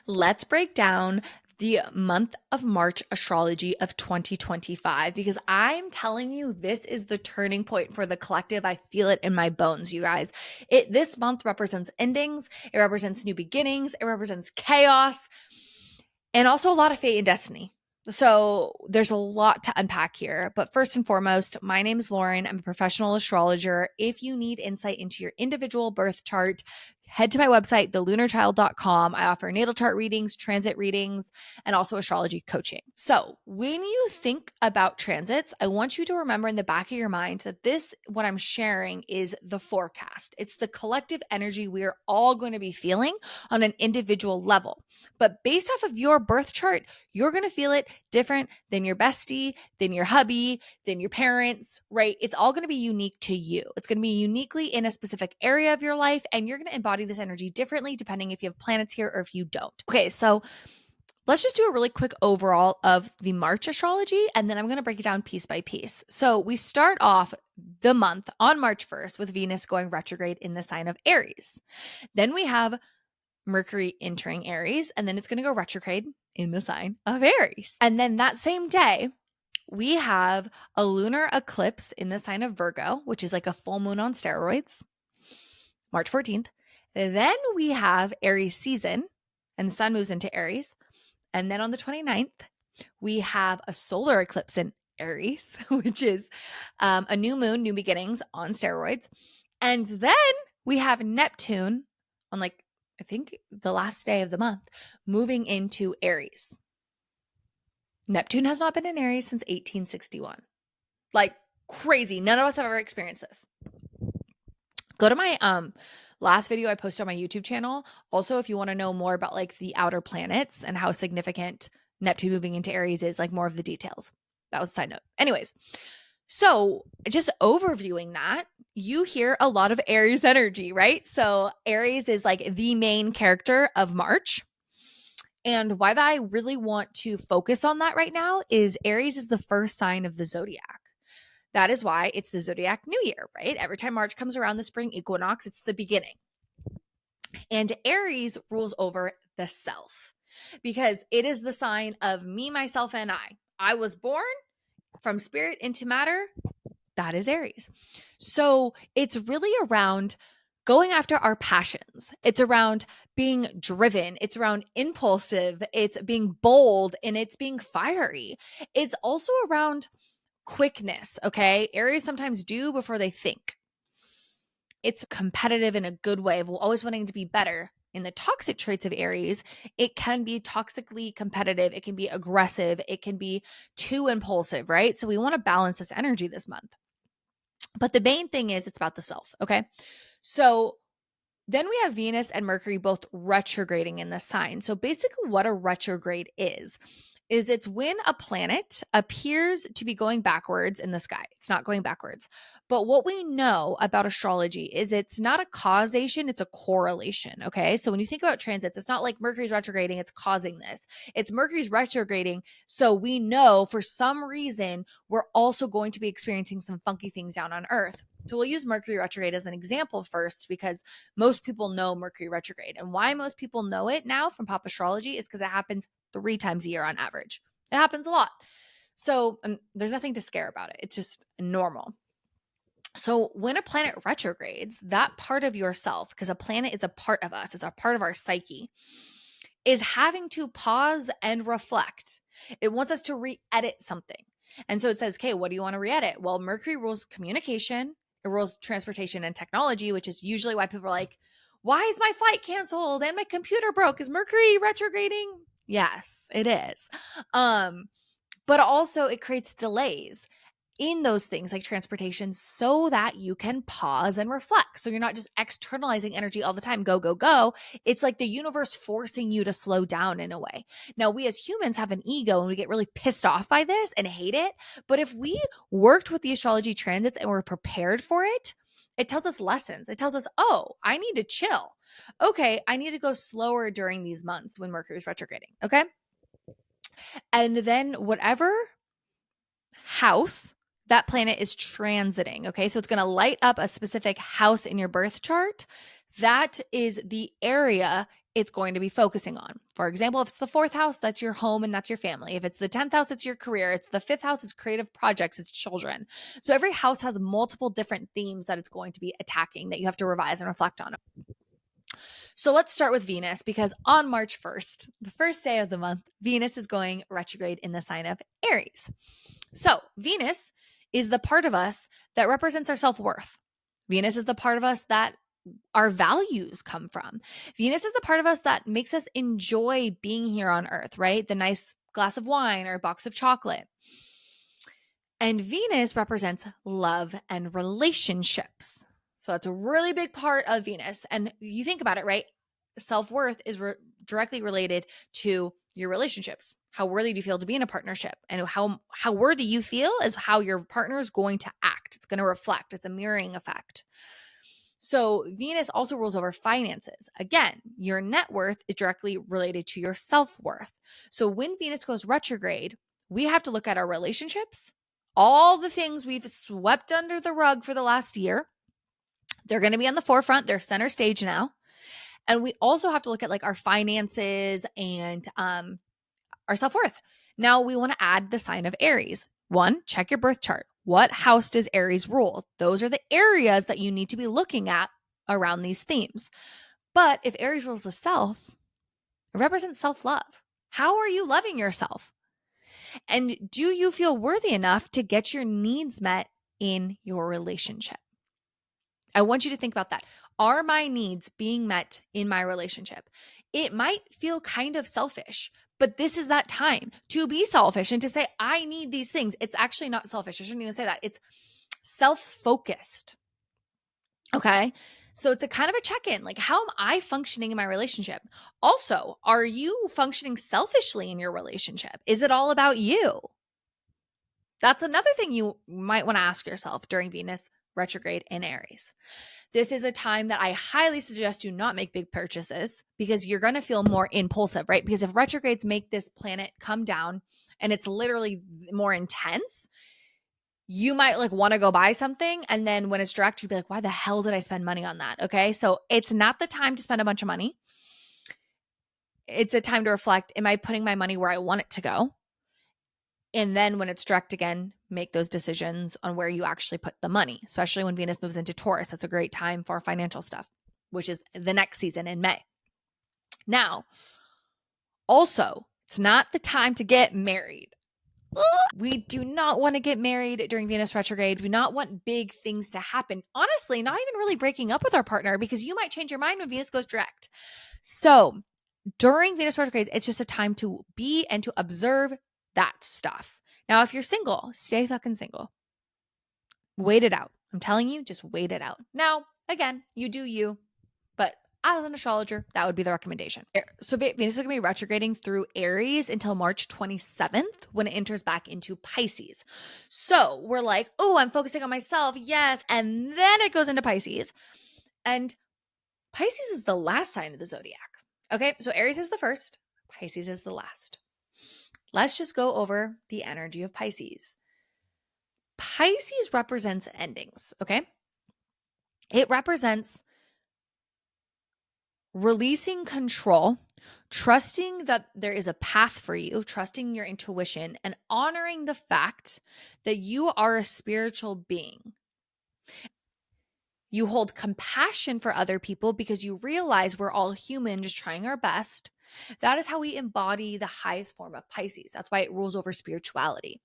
Let's break down the month of March astrology of 2025 because I'm telling you, this is the turning point for the collective. I feel it in my bones, you guys. This month represents endings, it represents new beginnings, it represents chaos, and also a lot of fate and destiny. So there's a lot to unpack here. But first and foremost, my name is Lauren. I'm a professional astrologer. If you need insight into your individual birth chart, head to my website, thelunarchild.com. I offer natal chart readings, transit readings, and also astrology coaching. So when you think about transits, I want you to remember in the back of your mind that what I'm sharing is the forecast. It's the collective energy we are all going to be feeling on an individual level. But based off of your birth chart, you're going to feel it different than your bestie, than your hubby, than your parents, right? It's all going to be unique to you. It's going to be uniquely in a specific area of your life, and you're going to embody this energy differently depending if you have planets here or if you don't. Okay, so let's just do a really quick overall of the March astrology, and then I'm going to break it down piece by piece. So we start off the month on March 1st with Venus going retrograde in the sign of Aries. Then we have Mercury entering Aries, and then it's going to go retrograde in the sign of Aries. And then that same day, we have a lunar eclipse in the sign of Virgo, which is like a full moon on steroids, March 14th. Then we have Aries season, and the sun moves into Aries. And then on the 29th, we have a solar eclipse in Aries, which is a new moon, new beginnings on steroids. And then we have Neptune on I think the last day of the month, moving into Aries. Neptune has not been in Aries since 1861. Like crazy. None of us have ever experienced this. Go to my last video I posted on my YouTube channel. Also, if you want to know more about like the outer planets and how significant Neptune moving into Aries is, like more of the details. That was a side note. Anyways, so just overviewing that, you hear a lot of Aries energy, right? So Aries is like the main character of March. And why that I really want to focus on that right now is Aries is the first sign of the zodiac. That is why it's the zodiac new year, right? Every time March comes around the spring equinox, it's the beginning. And Aries rules over the self because it is the sign of me, myself, and I. I was born from spirit into matter. That is Aries. So it's really around going after our passions. It's around being driven. It's around impulsive. It's being bold, and it's being fiery. It's also around quickness, okay? Aries sometimes do before they think. It's competitive in a good way of always wanting to be better. In the toxic traits of Aries, it can be toxically competitive. It can be aggressive. It can be too impulsive, right? So we want to balance this energy this month. But the main thing is it's about the self, okay? So then we have Venus and Mercury both retrograding in the sign. So basically what a retrograde is it's when a planet appears to be going backwards in the sky. It's not going backwards. But what we know about astrology is it's not a causation, it's a correlation, okay? So when you think about transits, it's not like Mercury's retrograding, it's causing this. It's Mercury's retrograding, so we know for some reason we're also going to be experiencing some funky things down on Earth. So we'll use Mercury retrograde as an example first because most people know Mercury retrograde. And why most people know it now from pop astrology is because it happens 3 times a year on average. It happens a lot. So there's nothing to scare about it. It's just normal. So when a planet retrogrades, that part of yourself, because a planet is a part of us, it's a part of our psyche, is having to pause and reflect. It wants us to re-edit something. And so it says, okay, what do you want to re-edit? Well, Mercury rules communication, it rules transportation and technology, which is usually why people are like, why is my flight canceled and my computer broke? Is Mercury retrograding? Yes, it is. But also it creates delays in those things like transportation so that you can pause and reflect. So you're not just externalizing energy all the time, go, go, go. It's like the universe forcing you to slow down in a way. Now, we as humans have an ego and we get really pissed off by this and hate it. But if we worked with the astrology transits and were prepared for it, it tells us lessons. It tells us, oh, I need to chill. Okay, I need to go slower during these months when Mercury is retrograding. Okay. And then whatever house that planet is transiting, okay? So it's going to light up a specific house in your birth chart. That is the area it's going to be focusing on. For example, if it's the 4th house, that's your home and that's your family. If it's the 10th house, it's your career. It's the 5th house, it's creative projects, it's children. So every house has multiple different themes that it's going to be attacking that you have to revise and reflect on. So let's start with Venus, because on March 1st, the first day of the month, Venus is going retrograde in the sign of Aries. So Venus is the part of us that represents our self-worth. Venus is the part of us that our values come from. Venus is the part of us that makes us enjoy being here on Earth, right? The nice glass of wine or a box of chocolate. And Venus represents love and relationships. So that's a really big part of Venus. And you think about it, right? Self-worth is directly related to your relationships. How worthy do you feel to be in a partnership? And how worthy you feel is how your partner is going to act. It's going to reflect. It's a mirroring effect. So Venus also rules over finances. Again, your net worth is directly related to your self-worth. So when Venus goes retrograde, we have to look at our relationships, all the things we've swept under the rug for the last year. They're going to be on the forefront. They're center stage now. And we also have to look at like our finances and our self-worth. Now we want to add the sign of Aries. 1, check your birth chart. What house does Aries rule? Those are the areas that you need to be looking at around these themes. But if Aries rules the self, it represents self-love. How are you loving yourself? And do you feel worthy enough to get your needs met in your relationship? I want you to think about that. Are my needs being met in my relationship? It might feel kind of selfish, but this is that time to be selfish and to say, I need these things. It's actually not selfish. I shouldn't even say that. It's self-focused. Okay. So it's a kind of a check-in. Like, how am I functioning in my relationship? Also, are you functioning selfishly in your relationship? Is it all about you? That's another thing you might want to ask yourself during Venus retrograde in Aries. This is a time that I highly suggest you not make big purchases because you're going to feel more impulsive, right? Because if retrogrades make this planet come down and it's literally more intense, you might like want to go buy something. And then when it's direct, you'd be like, why the hell did I spend money on that? Okay. So it's not the time to spend a bunch of money. It's a time to reflect. Am I putting my money where I want it to go? And then when it's direct again, make those decisions on where you actually put the money, especially when Venus moves into Taurus. That's a great time for financial stuff, which is the next season in May. Now, also, it's not the time to get married. We do not want to get married during Venus retrograde. We do not want big things to happen. Honestly, not even really breaking up with our partner because you might change your mind when Venus goes direct. So during Venus retrograde, it's just a time to be and to observe that stuff. Now, if you're single, stay fucking single. Wait it out. I'm telling you, just wait it out. Now, again, you do you, but as an astrologer, that would be the recommendation. So Venus is going to be retrograding through Aries until March 27th when it enters back into Pisces. So we're like, oh, I'm focusing on myself. Yes. And then it goes into Pisces. And Pisces is the last sign of the zodiac. Okay. So Aries is the first. Pisces is the last. Let's just go over the energy of Pisces. Pisces represents endings, okay? It represents releasing control, trusting that there is a path for you, trusting your intuition, and honoring the fact that you are a spiritual being. You hold compassion for other people because you realize we're all human, just trying our best. That is how we embody the highest form of Pisces. That's why it rules over spirituality.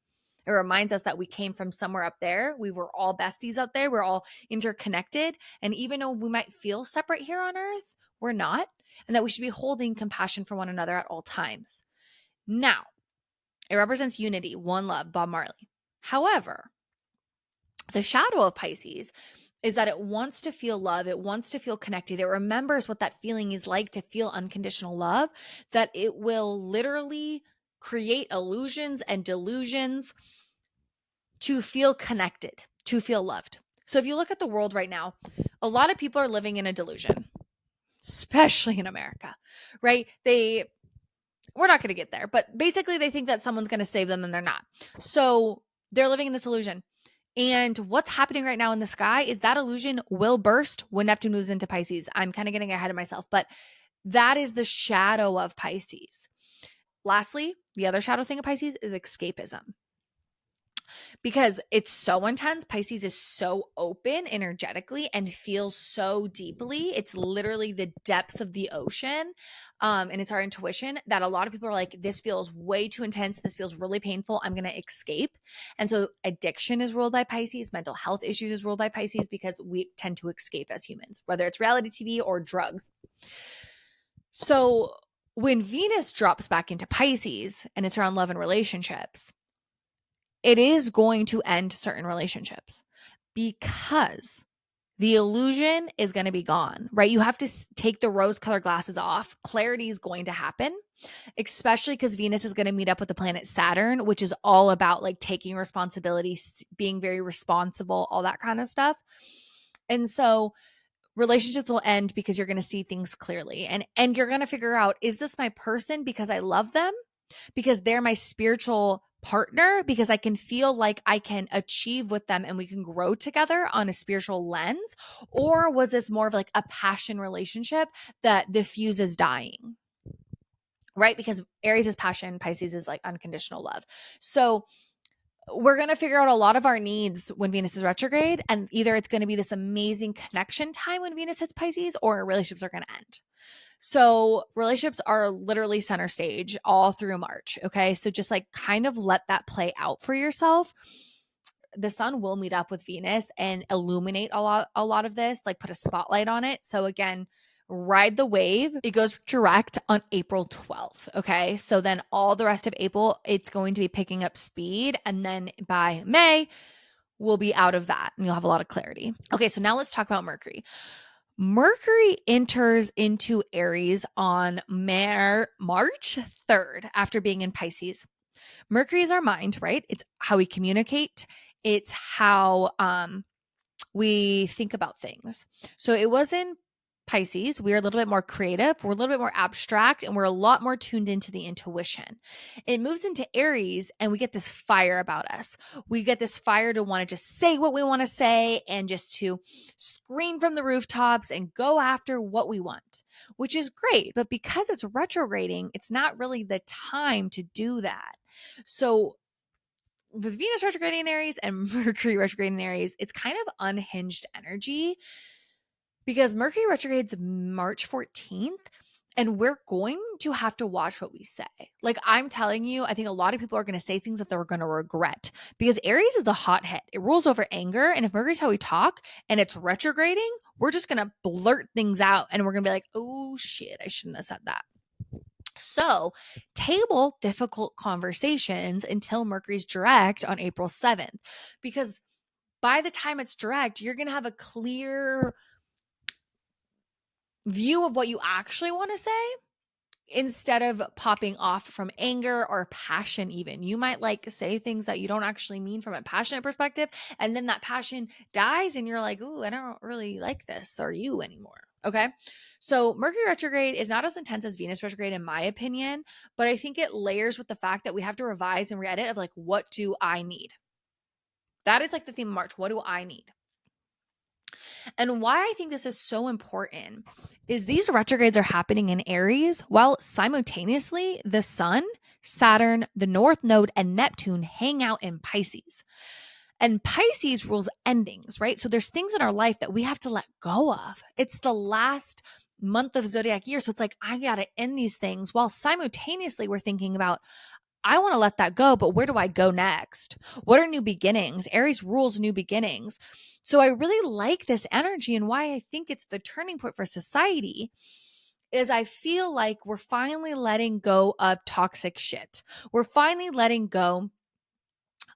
It reminds us that we came from somewhere up there. We were all besties out there. We're all interconnected. And even though we might feel separate here on Earth, we're not. And that we should be holding compassion for one another at all times. Now, it represents unity, one love, Bob Marley. However, the shadow of Pisces is that it wants to feel love. It wants to feel connected. It remembers what that feeling is like to feel unconditional love, that it will literally create illusions and delusions to feel connected, to feel loved. So if you look at the world right now, a lot of people are living in a delusion, especially in America, right? We're not going to get there, but basically they think that someone's going to save them and they're not. So they're living in this illusion. And what's happening right now in the sky is that illusion will burst when Neptune moves into Pisces. I'm kind of getting ahead of myself, but That is the shadow of Pisces. Lastly, the other shadow thing of Pisces is escapism. Because it's so intense. Pisces is so open energetically and feels so deeply. It's literally the depths of the ocean. And it's our intuition that a lot of people are like, this feels way too intense. This feels really painful. I'm going to escape. And so addiction is ruled by Pisces. Mental health issues is ruled by Pisces because we tend to escape as humans, whether it's reality TV or drugs. So when Venus drops back into Pisces and it's around love and relationships, it is going to end certain relationships because the illusion is going to be gone, right? You have to take the rose-colored glasses off. Clarity is going to happen, especially because Venus is going to meet up with the planet Saturn, which is all about like taking responsibility, being very responsible, all that kind of stuff. And so relationships will end because you're going to see things clearly, and you're going to figure out, is this my person because I love them, because they're my spiritual partner, because I can feel like I can achieve with them and we can grow together on a spiritual lens? Or was this more of like a passion relationship that diffuses dying, right? Because Aries is passion, Pisces is like unconditional love. So we're going to figure out a lot of our needs when Venus is retrograde, and either it's going to be this amazing connection time when Venus hits Pisces, or relationships are going to end. So relationships are literally center stage all through March. Okay. So just like kind of let that play out for yourself. The sun will meet up with Venus and illuminate a lot of this, like put a spotlight on it. So again, ride the wave. It goes direct on April 12th. Okay. So then all the rest of April, it's going to be picking up speed. And then by May, we'll be out of that and you'll have a lot of clarity. Okay. So now let's talk about Mercury. Mercury enters into Aries on March 3rd after being in Pisces. Mercury is our mind, right? It's how we communicate. It's how we think about things. So it was in Pisces. We're a little bit more creative. We're a little bit more abstract, and we're a lot more tuned into the intuition. It moves into Aries, and we get this fire about us. We get this fire to want to just say what we want to say and just to scream from the rooftops and go after what we want, which is great. But because it's retrograding, it's not really the time to do that. So with Venus retrograding in Aries and Mercury retrograding in Aries, it's kind of unhinged energy because Mercury retrogrades March 14th, and we're going to have to watch what we say. Like I'm telling you, I think a lot of people are going to say things that they're going to regret because Aries is a hothead. It rules over anger. And if Mercury's how we talk and it's retrograding, we're just going to blurt things out and we're going to be like, oh shit, I shouldn't have said that. So table difficult conversations until Mercury's direct on April 7th, because by the time it's direct, you're going to have a clear view of what you actually want to say instead of popping off from anger or passion. Even you might like say things that you don't actually mean from a passionate perspective, and then that passion dies and you're like, ooh, I don't really like this or you anymore. Okay. So Mercury retrograde is not as intense as Venus retrograde in my opinion, but I think it layers with the fact that we have to revise and re-edit of like, what do I need? That is like the theme of March. What do I need? And why I think this is so important is these retrogrades are happening in Aries while simultaneously the sun, Saturn, the North Node, and Neptune hang out in Pisces. And Pisces rules endings, right? So there's things in our life that we have to let go of. It's the last month of the zodiac year. So it's like, I got to end these things while simultaneously we're thinking about, I want to let that go, but where do I go next? What are new beginnings? Aries rules new beginnings. So I really like this energy, and why I think it's the turning point for society is I feel like we're finally letting go of toxic shit. We're finally letting go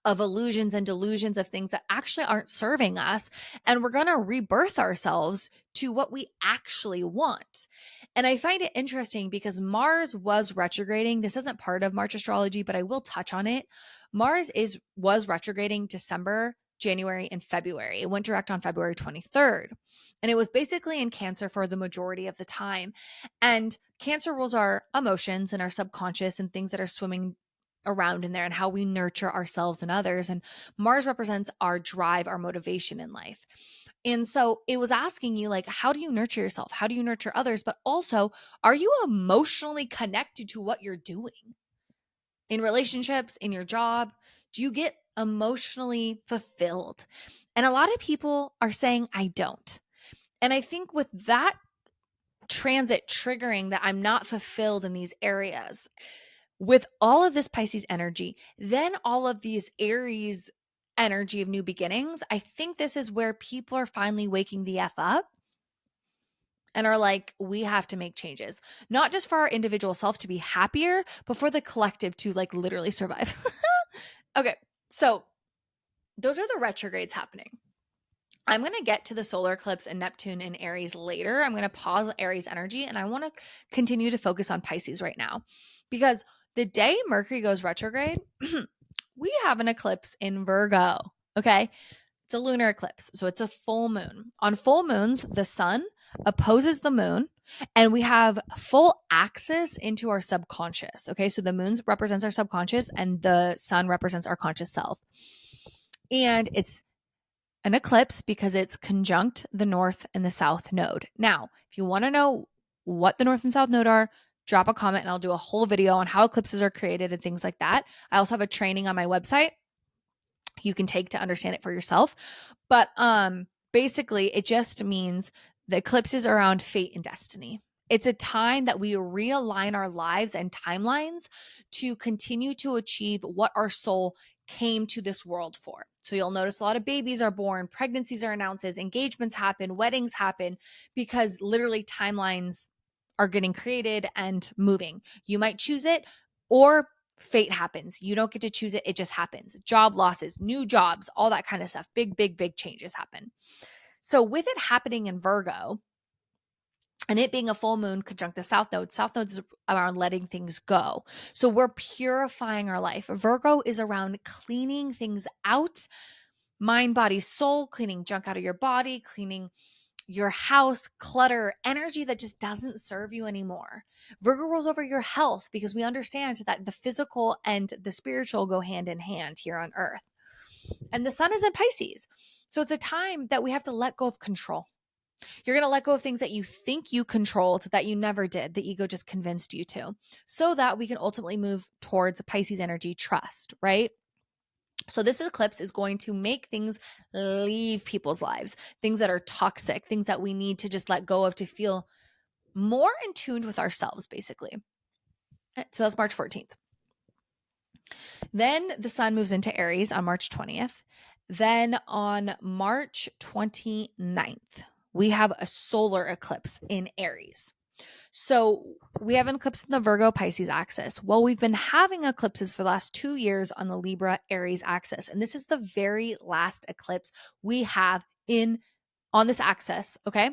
of illusions and delusions of things that actually aren't serving us. And we're going to rebirth ourselves to what we actually want. And I find it interesting because Mars was retrograding. This isn't part of March astrology, but I will touch on it. Mars was retrograding December, January, and February. It went direct on February 23rd. And it was basically in Cancer for the majority of the time. And Cancer rules our emotions and our subconscious and things that are swimming around in there and how we nurture ourselves and others. And Mars represents our drive, our motivation in life. And so it was asking you, like, how do you nurture yourself? How do you nurture others? But also, are you emotionally connected to what you're doing in relationships, in your job? Do you get emotionally fulfilled? And a lot of people are saying, I don't. And I think with that transit triggering that I'm not fulfilled in these areas, with all of this Pisces energy, then all of these Aries energy of new beginnings, I think this is where people are finally waking the F up and are like, we have to make changes, not just for our individual self to be happier, but for the collective to like literally survive. Okay, so those are the retrogrades happening. I'm going to get to the solar eclipse and Neptune in Aries later. I'm going to pause Aries energy and I want to continue to focus on Pisces right now because the day Mercury goes retrograde, we have an eclipse in Virgo. Okay. It's a lunar eclipse. So it's a full moon. On full moons, the sun opposes the moon and we have full access into our subconscious. Okay. So the moon represents our subconscious and the sun represents our conscious self. And it's an eclipse because it's conjunct the north and the south node. Now, if you want to know what the north and south node are, drop a comment and I'll do a whole video on how eclipses are created and things like that. I also have a training on my website you can take to understand it for yourself. But basically it just means the eclipses are around fate and destiny. It's a time that we realign our lives and timelines to continue to achieve what our soul came to this world for. So you'll notice a lot of babies are born, pregnancies are announced, engagements happen, weddings happen, because literally timelines are getting created and moving. You might choose it or fate happens. You don't get to choose it. It just happens. Job losses, new jobs, all that kind of stuff. Big, big, big changes happen. So with it happening in Virgo, and it being a full moon conjunct the south node is around letting things go. So we're purifying our life. Virgo is around cleaning things out, mind, body, soul, cleaning junk out of your body, cleaning your house, clutter, energy that just doesn't serve you anymore. Virgo rules over your health because we understand that the physical and the spiritual go hand in hand here on earth. And the sun is in Pisces. So it's a time that we have to let go of control. You're going to let go of things that you think you controlled that you never did, the ego just convinced you to, so that we can ultimately move towards Pisces energy trust, right? So this eclipse is going to make things leave people's lives, things that are toxic, things that we need to just let go of to feel more in tune with ourselves, basically. So that's March 14th. Then the sun moves into Aries on March 20th. Then on March 29th, we have a solar eclipse in Aries. So we have an eclipse in the Virgo Pisces axis. Well, we've been having eclipses for the last 2 years on the Libra Aries axis. And this is the very last eclipse we have on this axis, okay,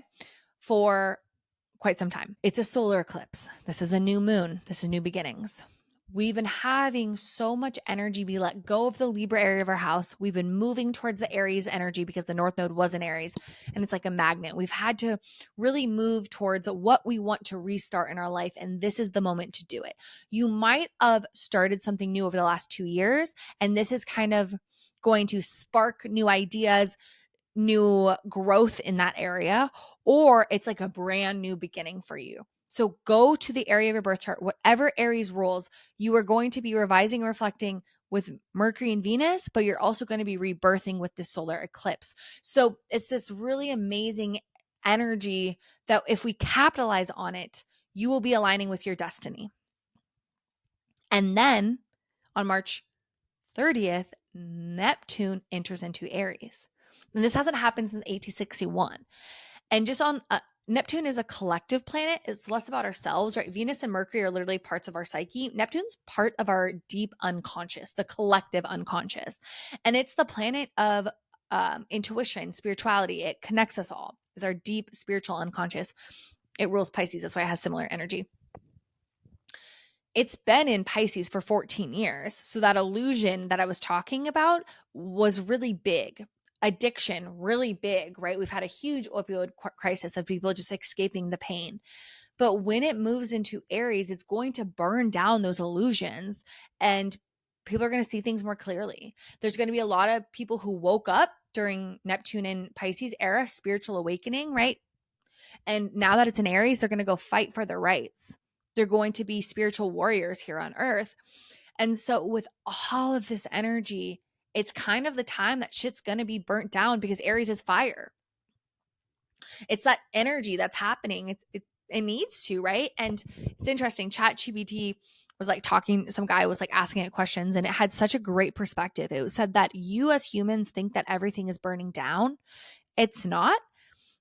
for quite some time. It's a solar eclipse. This is a new moon. This is new beginnings. We've been having so much energy be let go of the Libra area of our house. We've been moving towards the Aries energy because the North Node was in Aries and it's like a magnet. We've had to really move towards what we want to restart in our life. And this is the moment to do it. You might have started something new over the last 2 years, and this is kind of going to spark new ideas, new growth in that area, or it's like a brand new beginning for you. So go to the area of your birth chart, whatever Aries rules, you are going to be revising and reflecting with Mercury and Venus, but you're also going to be rebirthing with this solar eclipse. So it's this really amazing energy that if we capitalize on it, you will be aligning with your destiny. And then on March 30th, Neptune enters into Aries. And this hasn't happened since 1861. And just on Neptune is a collective planet. It's less about ourselves, right? Venus and Mercury are literally parts of our psyche. Neptune's part of our deep unconscious, the collective unconscious. And it's the planet of intuition, spirituality. It connects us all. It's our deep spiritual unconscious. It rules Pisces. That's why it has similar energy. It's been in Pisces for 14 years. So that illusion that I was talking about was really big. Addiction, really big, right? We've had a huge opioid crisis of people just escaping the pain. But when it moves into Aries, it's going to burn down those illusions and people are going to see things more clearly. There's going to be a lot of people who woke up during Neptune and Pisces era, spiritual awakening, right? And now that it's in Aries, they're going to go fight for their rights. They're going to be spiritual warriors here on earth. And so with all of this energy, it's kind of the time that shit's going to be burnt down because Aries is fire. It's that energy that's happening. It needs to, right? And it's interesting. ChatGPT was like talking, some guy was like asking it questions, and it had such a great perspective. It said that you as humans think that everything is burning down. It's not.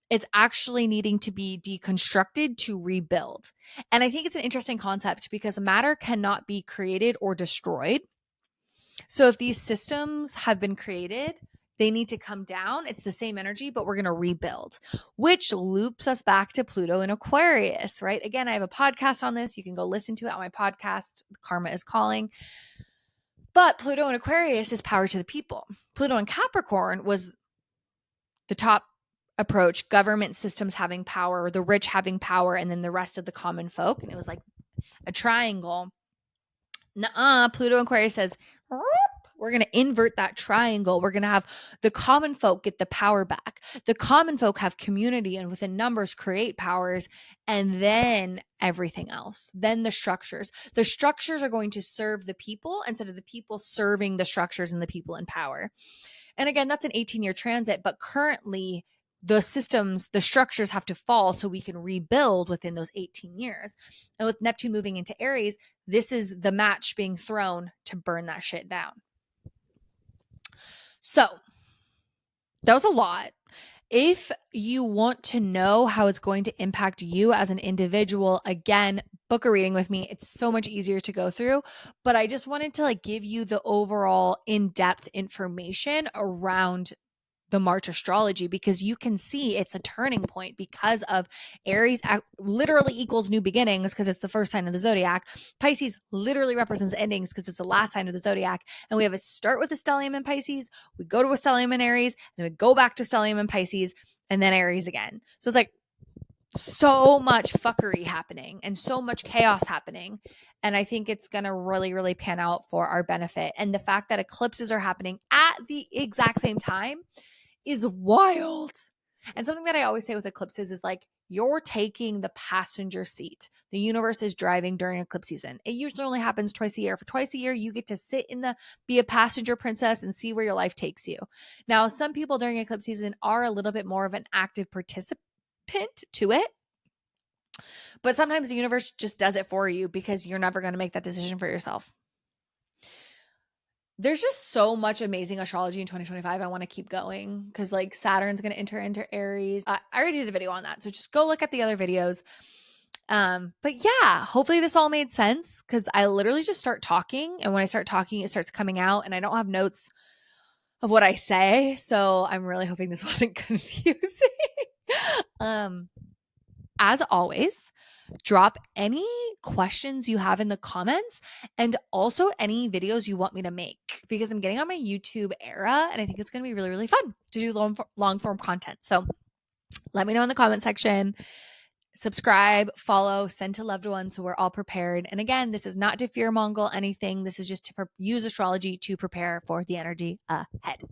It's actually needing to be deconstructed to rebuild. And I think it's an interesting concept because matter cannot be created or destroyed. So if these systems have been created, they need to come down. It's the same energy, but we're going to rebuild, which loops us back to Pluto in Aquarius, right? Again, I have a podcast on this. You can go listen to it on my podcast, Karma is Calling. But Pluto in Aquarius is power to the people. Pluto in Capricorn was the top approach, government systems having power, the rich having power, and then the rest of the common folk. And it was like a triangle. Pluto in Aquarius says, we're going to invert that triangle. We're going to have the common folk get the power back. The common folk have community and within numbers create powers, and then everything else. Then the structures. The structures are going to serve the people instead of the people serving the structures and the people in power. And again, that's an 18-year transit, but currently the systems, the structures have to fall so we can rebuild within those 18 years. And with Neptune moving into Aries, this is the match being thrown to burn that shit down. So that was a lot. If you want to know how it's going to impact you as an individual, again, book a reading with me. It's so much easier to go through, but I just wanted to like give you the overall in-depth information around the March astrology, because you can see it's a turning point because of Aries literally equals new beginnings because it's the first sign of the zodiac. Pisces literally represents endings because it's the last sign of the zodiac. And we have a start with a stellium in Pisces, we go to a stellium in Aries, then we go back to stellium in Pisces, and then Aries again. So it's like so much fuckery happening and so much chaos happening. And I think it's going to really, really pan out for our benefit. And the fact that eclipses are happening at the exact same time is wild. And something that I always say with eclipses is like, you're taking the passenger seat. The universe is driving during eclipse season. It usually only happens twice a year. For twice a year, you get to sit be a passenger princess and see where your life takes you. Now, some people during eclipse season are a little bit more of an active participant to it. But sometimes the universe just does it for you because you're never going to make that decision for yourself. There's just so much amazing astrology in 2025. I want to keep going because like Saturn's going to enter into Aries. I already did a video on that. So just go look at the other videos. But yeah, hopefully this all made sense because I literally just start talking. And when I start talking, it starts coming out and I don't have notes of what I say. So I'm really hoping this wasn't confusing. As always, drop any questions you have in the comments and also any videos you want me to make because I'm getting on my YouTube era and I think it's going to be really, really fun to do long form content. So let me know in the comment section. Subscribe, follow, send to loved ones so we're all prepared. And again, this is not to fear mongle anything. This is just to use astrology to prepare for the energy ahead.